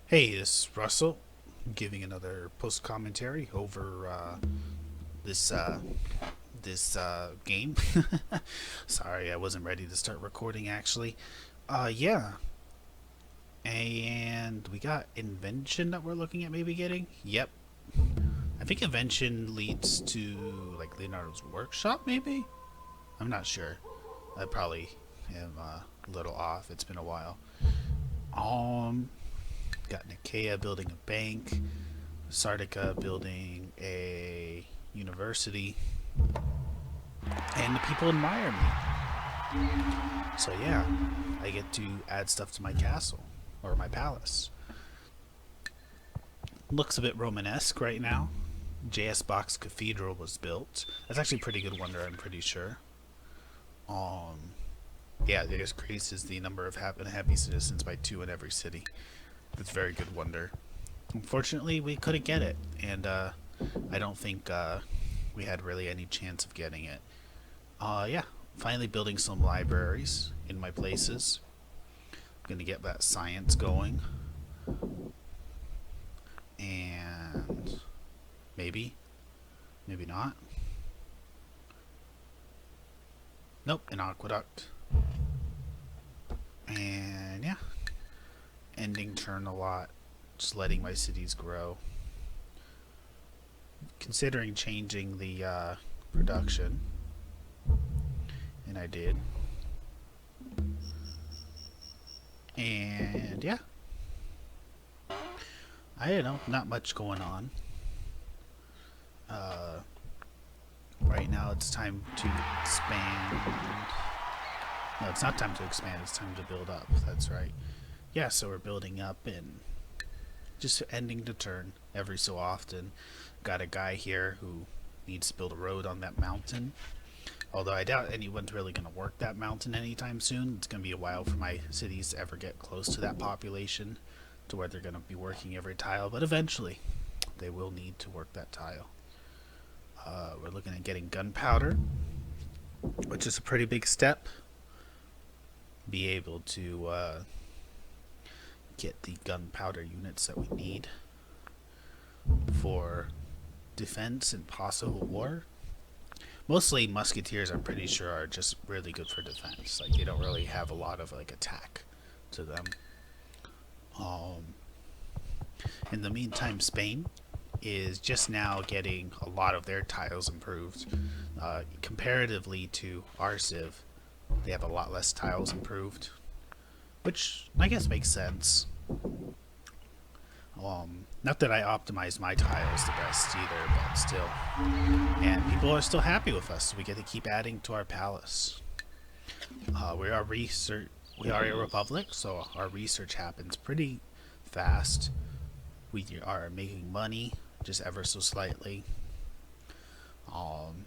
Hey, this is Russell, giving another post commentary over this game. Sorry, I wasn't ready to start recording actually. Yeah, and we got invention that we're looking at maybe getting. Yep, I think invention leads to like Leonardo's workshop. Maybe I'm not sure. I probably am a little off. It's been a while. Um, got Nicaea building a bank. Sardica building a university, and the people admire me. So yeah, I get to add stuff to my castle or my palace. Looks a bit Romanesque right now. JS Box Cathedral was built. That's actually a pretty good wonder, I'm pretty sure. Um, yeah, it just increases the number of happy citizens by 2 in every city. That's a very good wonder. Unfortunately, we couldn't get it, and I don't think we had really any chance of getting it. Yeah, finally building some libraries in my places. I'm gonna get that science going, and maybe, maybe not. Nope, an aqueduct. And yeah, ending turn a lot, just letting my cities grow. Considering changing the production, and I did. And yeah, I don't know, not much going on. Uh, right now it's time to expand. No, it's not time to expand, it's time to build up. That's right. Yeah, so we're building up and just ending the turn every so often. Got a guy here who needs to build a road on that mountain. Although I doubt anyone's really going to work that mountain anytime soon. It's going to be a while for my cities to ever get close to that population to where they're going to be working every tile. But eventually, they will need to work that tile. We're looking at getting gunpowder, which is a pretty big step. Be able to get the gunpowder units that we need for defense and possible war. Mostly musketeers, I'm pretty sure, are just really good for defense. Like they don't really have a lot of like attack to them. Um, in the meantime, Spain is just now getting a lot of their tiles improved. Comparatively to our Civ, they have a lot less tiles improved, which I guess makes sense. Not that I optimize my tiles the best either, but still. And people are still happy with us, so we get to keep adding to our palace. We are research. We are a republic, so our research happens pretty fast. We are making money just ever so slightly. Um,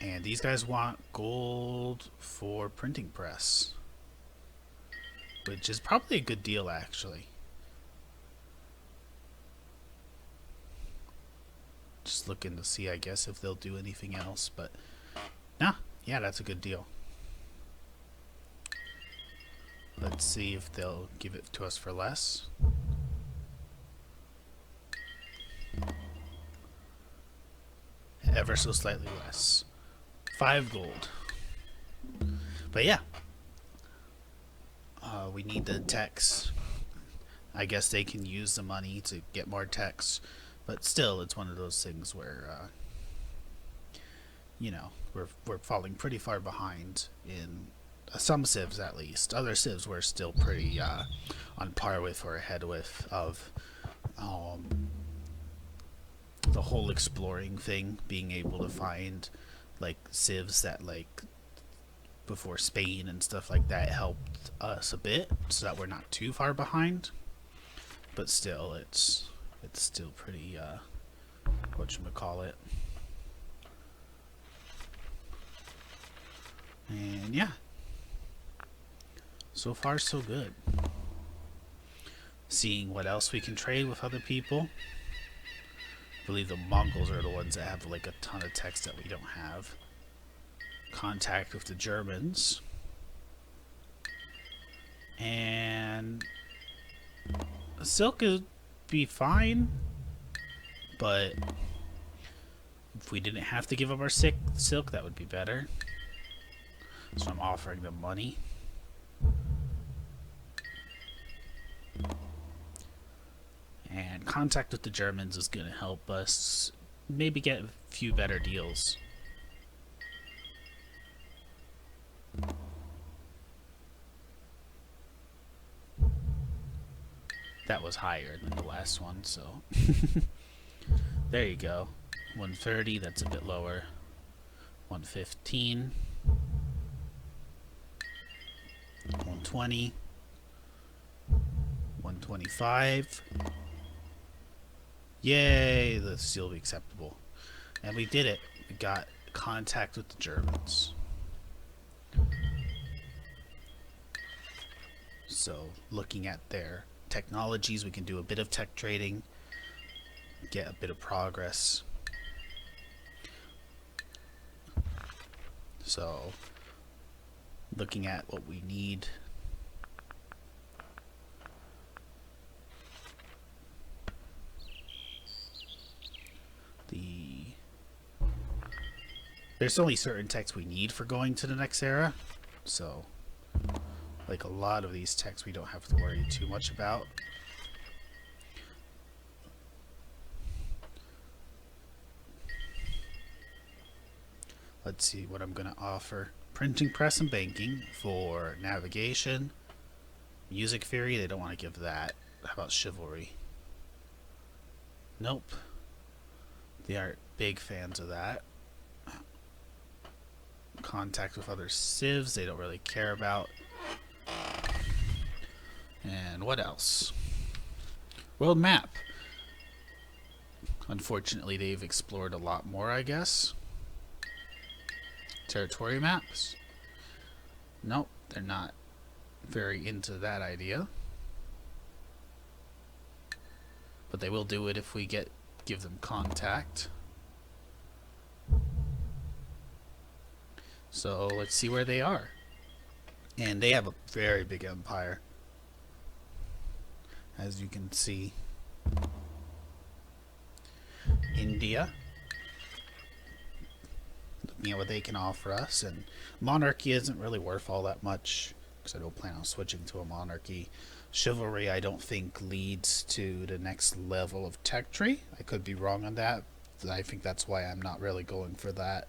and these guys want gold for printing press, which is probably a good deal actually. Just looking to see, I guess, if they'll do anything else, but nah, yeah, that's a good deal. Let's see if they'll give it to us for less. Ever so slightly less. 5 gold. But yeah, we need the techs. I guess they can use the money to get more techs, but still, it's one of those things where, we're falling pretty far behind in some civs at least. Other civs we're still pretty on par with or ahead with of um, the whole exploring thing, being able to find like civs that like before Spain and stuff like that helped us a bit, so that we're not too far behind. But still, it's still pretty whatchamacallit. And yeah, so far so good. Seeing what else we can trade with other people. I believe the Mongols are the ones that have like a ton of text that we don't have. Contact with the Germans. And Silk would be fine, but if we didn't have to give up our silk, that would be better. So I'm offering them money. And contact with the Germans is going to help us maybe get a few better deals. That was higher than the last one, so there you go. 130, that's a bit lower. 115. 120. 125. Yay, the seal will be acceptable. And we did it. We got contact with the Germans. So, looking at their technologies, we can do a bit of tech trading, get a bit of progress. So, looking at what we need. There's only certain techs we need for going to the next era, so like a lot of these techs we don't have to worry too much about. Let's see what I'm going to offer. Printing press and banking for navigation. Music theory, they don't want to give that. How about chivalry? Nope. They aren't big fans of that. Contact with other civs, they don't really care about. And what else? World map. Unfortunately, they've explored a lot more, I guess. Territory maps. Nope, they're not very into that idea. But they will do it if we give them contact. So let's see where they are. And they have a very big empire, as you can see. India. Looking at what they can offer us. And monarchy isn't really worth all that much, because I don't plan on switching to a monarchy. Chivalry, I don't think, leads to the next level of tech tree. I could be wrong on that. I think that's why I'm not really going for that.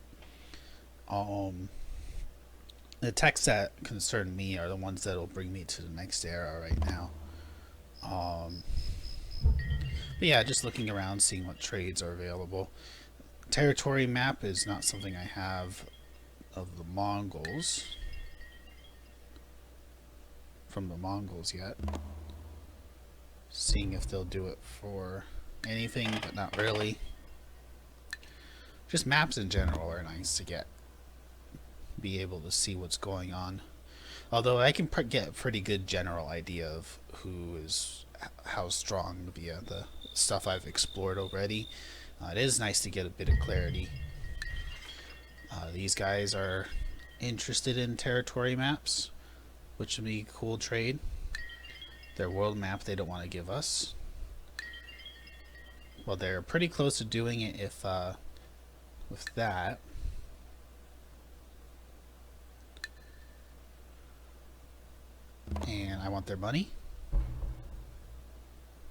The techs that concern me are the ones that will bring me to the next era right now. But yeah, just looking around, seeing what trades are available. Territory map is not something I have of the Mongols. From the Mongols yet. Seeing if they'll do it for anything, but not really. Just maps in general are nice to get. Be able to see what's going on. Although I can get a pretty good general idea of who is how strong via the stuff I've explored already. It is nice to get a bit of clarity. These guys are interested in territory maps, which would be a cool trade. Their world map they don't want to give us. Well, they're pretty close to doing it if with that. And I want their money.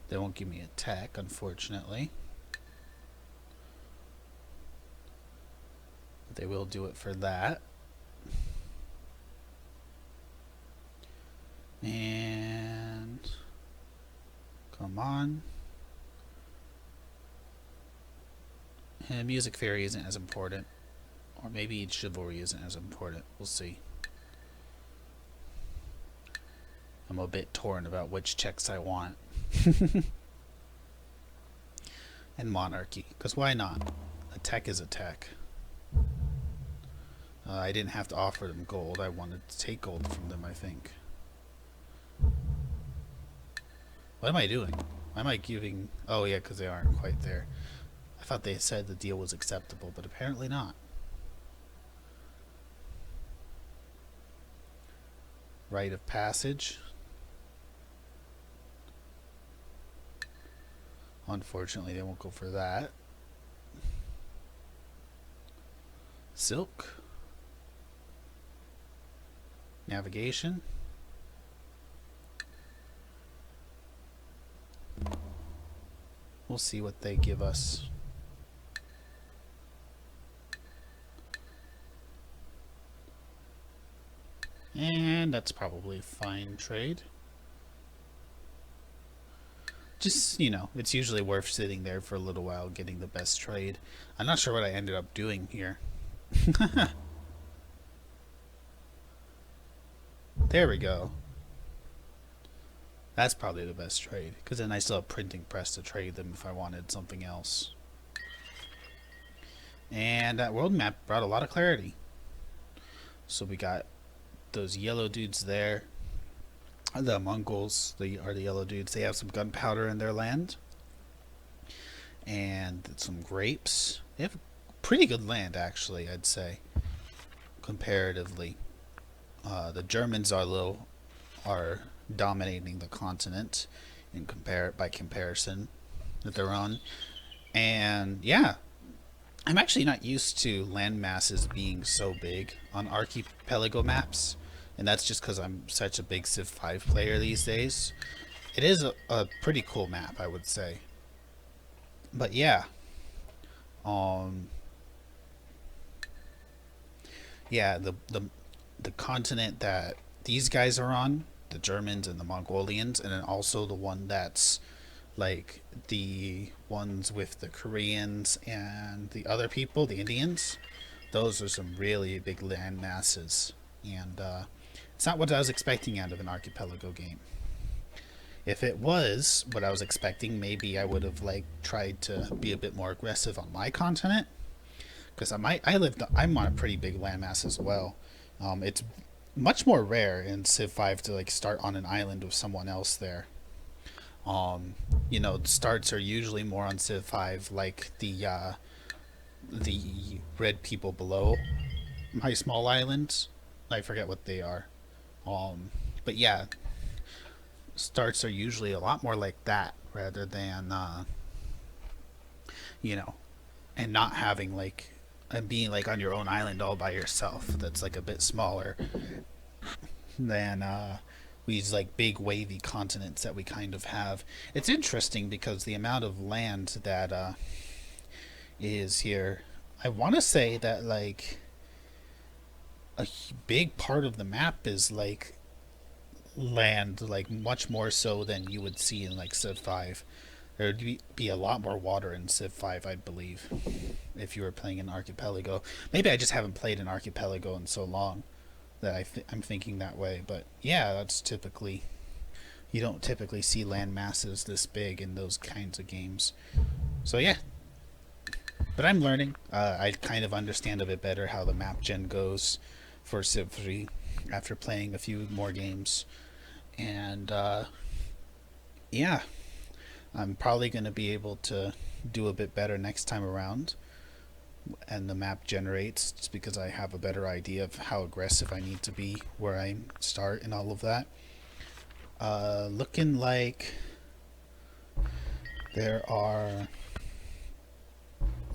They won't give me a tech, unfortunately. But they will do it for that. And come on. And music theory isn't as important. Or maybe chivalry isn't as important. We'll see. I'm a bit torn about which checks I want. And monarchy, because why not? A tech is a tech. I didn't have to offer them gold. I wanted to take gold from them, I think. What am I doing? Why am I giving... Oh yeah, because they aren't quite there. I thought they said the deal was acceptable, but apparently not. Rite of passage. Unfortunately, they won't go for that. Silk. Navigation. We'll see what they give us. And that's probably a fine trade. Just, you know, it's usually worth sitting there for a little while getting the best trade. I'm not sure what I ended up doing here. There we go. That's probably the best trade, because then I still have printing press to trade them if I wanted something else. And that world map brought a lot of clarity. So we got those yellow dudes there. The Mongols are the yellow dudes. They have some gunpowder in their land. And some grapes. They have pretty good land, actually, I'd say, comparatively. The Germans are dominating the continent by comparison that they're on. And yeah, I'm actually not used to land masses being so big on Archipelago maps, and that's just because I'm such a big Civ 5 player these days. It is a pretty cool map, I would say. But yeah, yeah, the continent that these guys are on, the Germans and the Mongolians, and then also the one that's like the ones with the Koreans and the other people, the Indians. Those are some really big land masses, and it's not what I was expecting out of an Archipelago game. If it was what I was expecting, maybe I would have like tried to be a bit more aggressive on my continent, because I'm on a pretty big landmass as well. It's much more rare in Civ 5 to like start on an island with someone else there. You know, starts are usually more on Civ 5 like the red people below my small islands. I forget what they are. But yeah, starts are usually a lot more like that rather than you know, and not having like and being like on your own island all by yourself. That's like a bit smaller than these like big wavy continents that we kind of have. It's interesting because the amount of land that is here, I want to say that like a big part of the map is like land, like much more so than you would see in like Civ 5. There would be a lot more water in Civ 5, I believe, if you were playing an Archipelago. Maybe I just haven't played an Archipelago in so long that I'm thinking that way. But yeah, that's typically... You don't typically see land masses this big in those kinds of games. So yeah. But I'm learning. I kind of understand a bit better how the map gen goes for Civ 3 after playing a few more games. And yeah. I'm probably going to be able to do a bit better next time around, and the map generates just because I have a better idea of how aggressive I need to be where I start and all of that. Looking like there are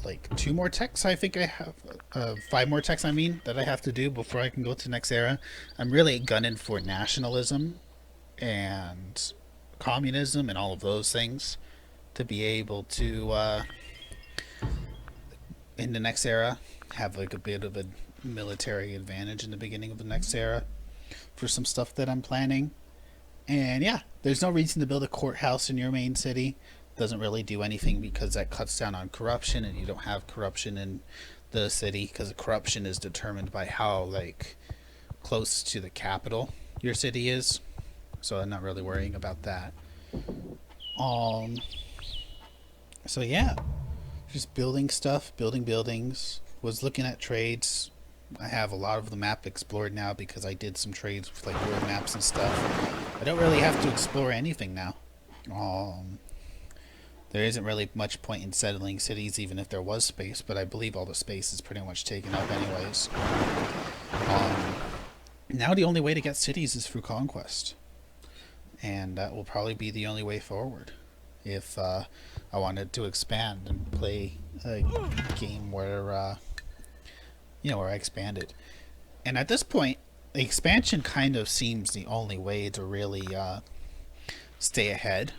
like 2 more techs I think I have, 5 more techs I mean, that I have to do before I can go to next era. I'm really gunning for nationalism and communism and all of those things to be able to in the next era have like a bit of a military advantage in the beginning of the next era for some stuff that I'm planning. And yeah, there's no reason to build a courthouse in your main city. Doesn't really do anything because that cuts down on corruption, and you don't have corruption in the city because corruption is determined by how like close to the capital your city is. So I'm not really worrying about that. So yeah, just building stuff, building buildings. Was looking at trades. I have a lot of the map explored now because I did some trades with like world maps and stuff. I don't really have to explore anything now. There isn't really much point in settling cities even if there was space, but I believe all the space is pretty much taken up anyways. Now the only way to get cities is through conquest. And that will probably be the only way forward. if I wanted to expand and play a game where where I expanded. And at this point, the expansion kind of seems the only way to really stay ahead,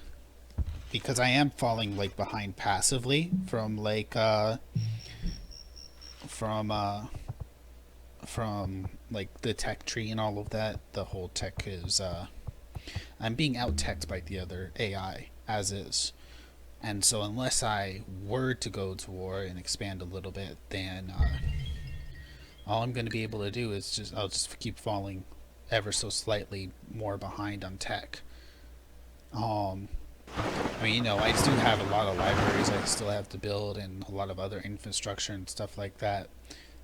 because I am falling like behind passively from like the tech tree and all of that. The whole tech is I'm being out teched by the other AI as is. And so unless I were to go to war and expand a little bit, then all I'm going to be able to do is I'll just keep falling ever so slightly more behind on tech. I mean, I do have a lot of libraries I still have to build and a lot of other infrastructure and stuff like that.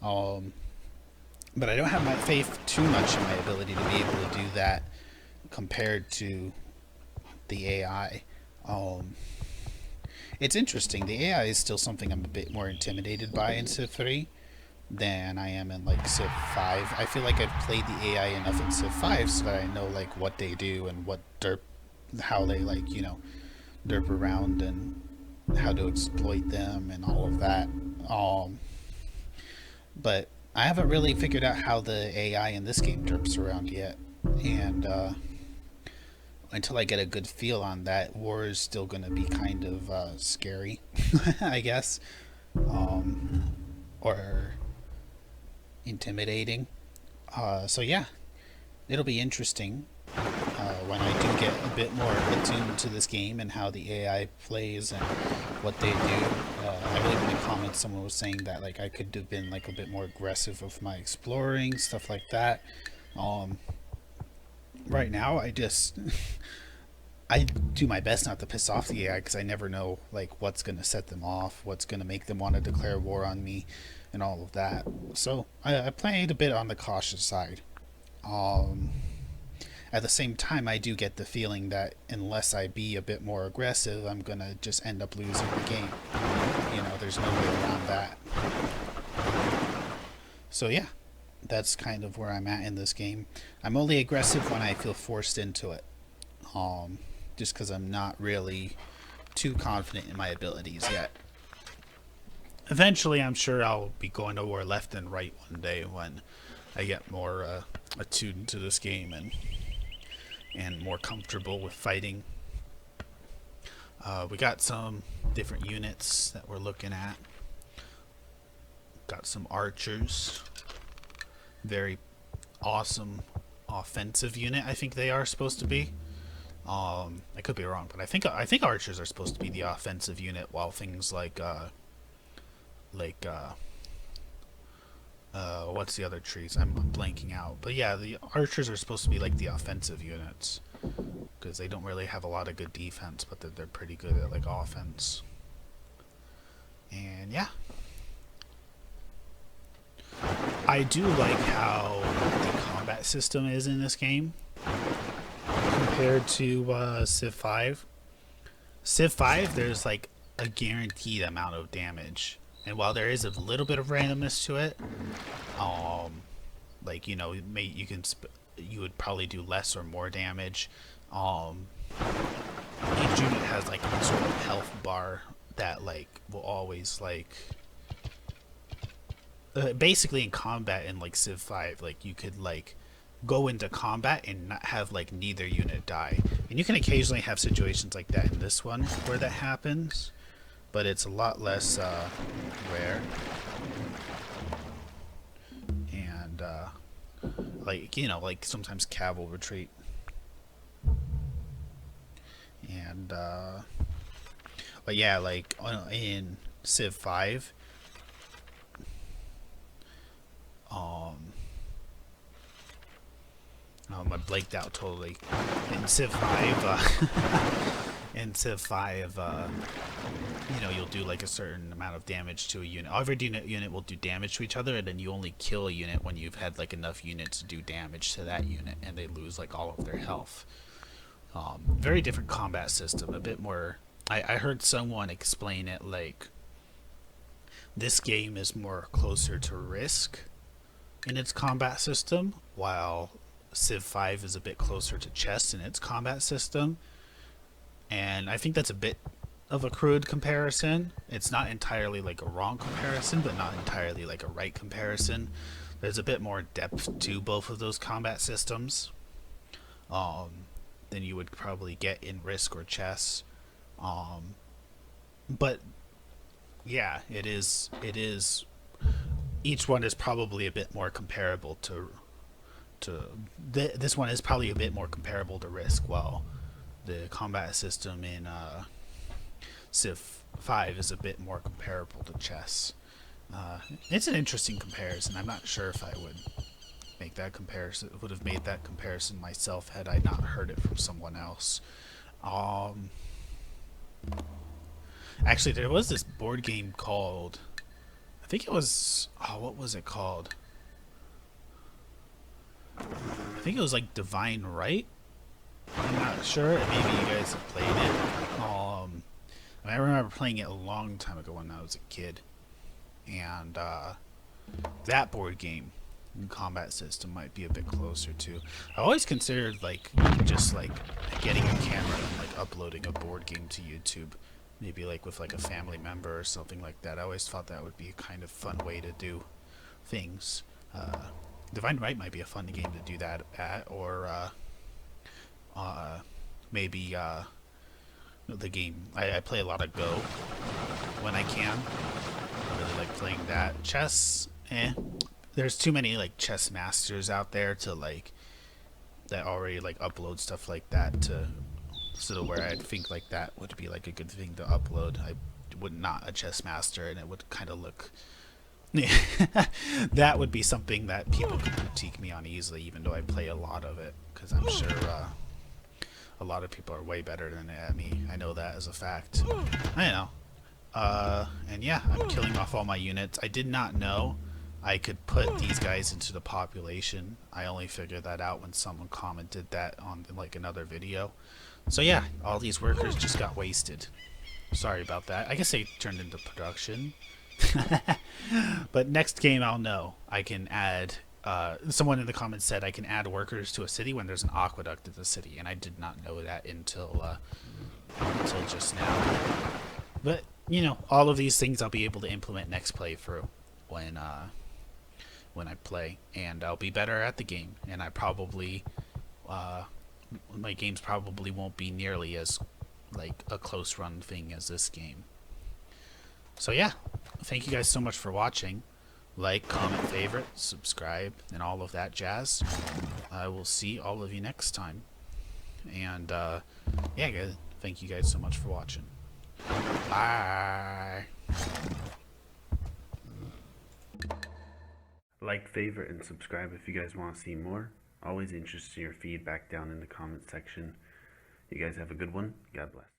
But I don't have my faith too much in my ability to be able to do that compared to the AI. It's interesting. The AI is still something I'm a bit more intimidated by in Civ 3 than I am in like Civ 5. I feel like I've played the AI enough in Civ 5 so that I know like what they do and how they derp around and how to exploit them and all of that. But I haven't really figured out how the AI in this game derps around yet, and until I get a good feel on that, war is still going to be kind of scary, I guess, or intimidating. So yeah, it'll be interesting when I do get a bit more attuned to this game and how the AI plays and what they do. I believe in the comments someone was saying that like I could have been like a bit more aggressive with my exploring, stuff like that. Right now I just I do my best not to piss off the AI because I never know like what's going to set them off, what's going to make them want to declare war on me, and all of that. So I played a bit on the cautious side. At the same time, I do get the feeling that unless I be a bit more aggressive, I'm going to just end up losing the game. There's no way around that. So yeah, that's kind of where I'm at in this game. I'm only aggressive when I feel forced into it. Just because I'm not really too confident in my abilities yet. Eventually, I'm sure I'll be going to war left and right one day when I get more attuned to this game and more comfortable with fighting. We got some different units that we're looking at. Got some archers. Very awesome offensive unit, I think they are supposed to be. I could be wrong, but I think archers are supposed to be the offensive unit, while things like what's the other trees? I'm blanking out. But yeah, the archers are supposed to be like the offensive units because they don't really have a lot of good defense, but they're pretty good at like offense. And yeah, I do like how the combat system is in this game compared to Civ 5. Civ 5, there's like a guaranteed amount of damage. And while there is a little bit of randomness to it, like you would probably do less or more damage. Each unit has like a sort of health bar that like will always like. Basically, in combat in like Civ 5, like you could like go into combat and not have like neither unit die, and you can occasionally have situations like that in this one where that happens. But it's a lot less rare, and like sometimes cav will retreat, and but yeah, like in Civ 5, I blanked out totally. In Civ 5, in Civ 5, you'll do like a certain amount of damage to a unit. Every unit will do damage to each other, and then you only kill a unit when you've had like enough units to do damage to that unit, and they lose like all of their health. Very different combat system, a bit more. I heard someone explain it like this game is more closer to Risk in its combat system, while Civ 5 is a bit closer to chess in its combat system. And I think that's a bit of a crude comparison. It's not entirely like a wrong comparison, but not entirely like a right comparison. There's a bit more depth to both of those combat systems um, than you would probably get in Risk or chess. Um, but yeah, it is. It is. Each one is probably a bit more comparable to. This one is probably a bit more comparable to Risk. While the combat system in Civ 5 is a bit more comparable to chess. It's an interesting comparison. I'm not sure if I would have made that comparison myself had I not heard it from someone else. Um, Actually, there was this board game called, I think it was, oh, what was it called? I think it was like Divine Right. I'm not sure. Maybe you guys have played it. I remember playing it a long time ago when I was a kid, and that board game combat system might be a bit closer to. I always considered like just like getting a camera and like uploading a board game to YouTube, maybe like with like a family member or something like that. I always thought that would be a kind of fun way to do things. Divine Right might be a fun game to do that at, or maybe the game. I play a lot of Go when I can. I really like playing that. Chess, there's too many like chess masters out there to like that already like upload stuff like that to so where I think like that would be like a good thing to upload. I would not a chess master, and it would kind of look. That would be something that people could critique me on easily, even though I play a lot of it, because I'm sure a lot of people are way better than at me. I know that as a fact. I know. And yeah, I'm killing off all my units. I did not know I could put these guys into the population. I only figured that out when someone commented that on like another video. So yeah, all these workers just got wasted. Sorry about that. I guess they turned into production. But next game I'll know. I can add someone in the comments said I can add workers to a city when there's an aqueduct in the city, and I did not know that until just now. But you know, all of these things I'll be able to implement next playthrough when I play, and I'll be better at the game, and I probably my games probably won't be nearly as like a close run thing as this game. So yeah, thank you guys so much for watching. Like, comment, favorite, subscribe, and all of that jazz. I will see all of you next time. And yeah, guys, thank you guys so much for watching. Bye. Like, favorite, and subscribe if you guys want to see more. Always interested in your feedback down in the comment section. You guys have a good one. God bless.